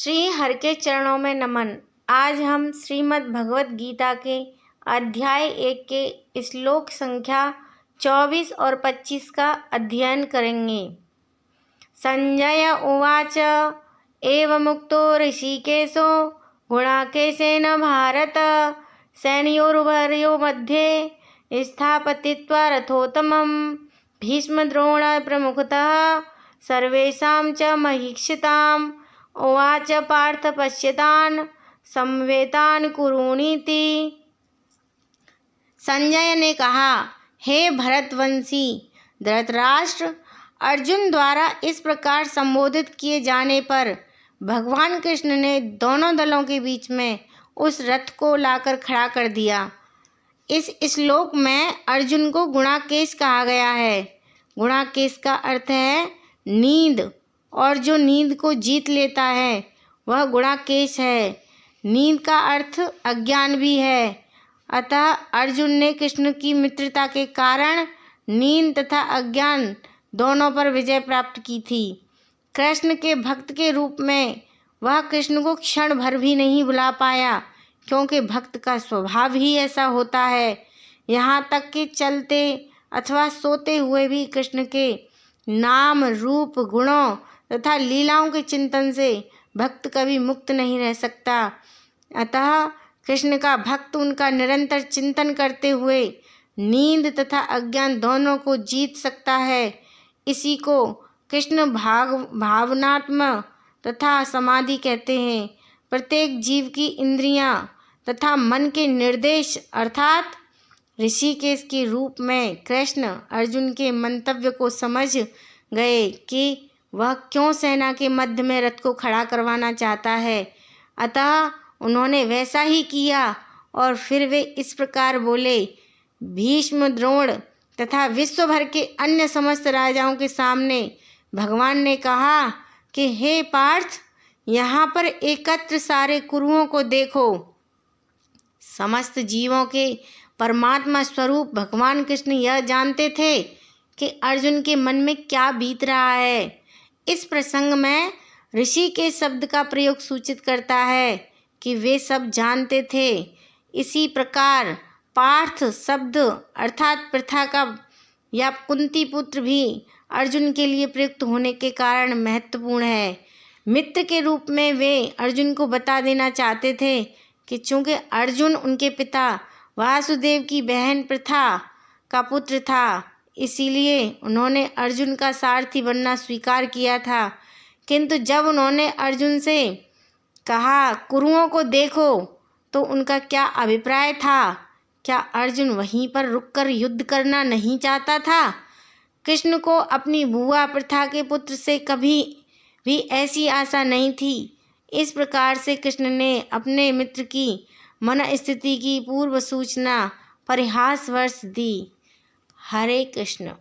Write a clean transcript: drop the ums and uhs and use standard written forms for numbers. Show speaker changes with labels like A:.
A: श्री हरि के चरणों में नमन। आज हम श्रीमद् भगवत गीता के अध्याय 1 के श्लोक संख्या 24 और 25 का अध्ययन करेंगे। संजय उवाच एवमुक्तो ऋषिकेशो गुणाकेशेन भारत सैन्योरुभयोर् मध्ये स्थापयित्वा रथोत्तमं भीष्मद्रोण प्रमुखतः सर्वेषां च महीक्षिताम् उवाच पार्थ पश्यतान् समवेतान् कुरूणीति। संजय ने कहा, हे भरतवंशी धृतराष्ट्र, अर्जुन द्वारा इस प्रकार संबोधित किए जाने पर भगवान कृष्ण ने दोनों दलों के बीच में उस रथ को लाकर खड़ा कर दिया। इस श्लोक में अर्जुन को गुणाकेश कहा गया है। गुणाकेश का अर्थ है नींद, और जो नींद को जीत लेता है वह गुणाकेश है। नींद का अर्थ अज्ञान भी है। अतः अर्जुन ने कृष्ण की मित्रता के कारण नींद तथा अज्ञान दोनों पर विजय प्राप्त की थी। कृष्ण के भक्त के रूप में वह कृष्ण को क्षण भर भी नहीं भुला पाया, क्योंकि भक्त का स्वभाव ही ऐसा होता है। यहाँ तक कि चलते अथवा सोते हुए भी कृष्ण के नाम, रूप, गुणों तथा लीलाओं के चिंतन से भक्त कभी मुक्त नहीं रह सकता। अतः कृष्ण का भक्त उनका निरंतर चिंतन करते हुए नींद तथा अज्ञान दोनों को जीत सकता है। इसी को कृष्ण भावनात्मक तथा समाधि कहते हैं। प्रत्येक जीव की इंद्रियां तथा मन के निर्देश अर्थात ऋषिकेश के रूप में कृष्ण अर्जुन के मंतव्य को समझ गए कि वह क्यों सेना के मध्य में रथ को खड़ा करवाना चाहता है। अतः उन्होंने वैसा ही किया और फिर वे इस प्रकार बोले। भीष्म, द्रोण तथा विश्व भर के अन्य समस्त राजाओं के सामने भगवान ने कहा कि हे पार्थ, यहाँ पर एकत्र सारे कुरुओं को देखो। समस्त जीवों के परमात्मा स्वरूप भगवान कृष्ण यह जानते थे कि अर्जुन के मन में क्या बीत रहा है। इस प्रसंग में ऋषि के शब्द का प्रयोग सूचित करता है कि वे सब जानते थे। इसी प्रकार पार्थ शब्द अर्थात प्रथा का या कुंती पुत्र भी अर्जुन के लिए प्रयुक्त होने के कारण महत्वपूर्ण है। मित्र के रूप में वे अर्जुन को बता देना चाहते थे कि चूंकि अर्जुन उनके पिता वासुदेव की बहन प्रथा का पुत्र था, इसीलिए उन्होंने अर्जुन का सारथी बनना स्वीकार किया था। किंतु जब उन्होंने अर्जुन से कहा कुरुओं को देखो, तो उनका क्या अभिप्राय था? क्या अर्जुन वहीं पर रुककर युद्ध करना नहीं चाहता था? कृष्ण को अपनी बुआ प्रथा के पुत्र से कभी भी ऐसी आशा नहीं थी। इस प्रकार से कृष्ण ने अपने मित्र की मन स्थिति की पूर्व सूचना परिहासवश दी। हरे कृष्ण।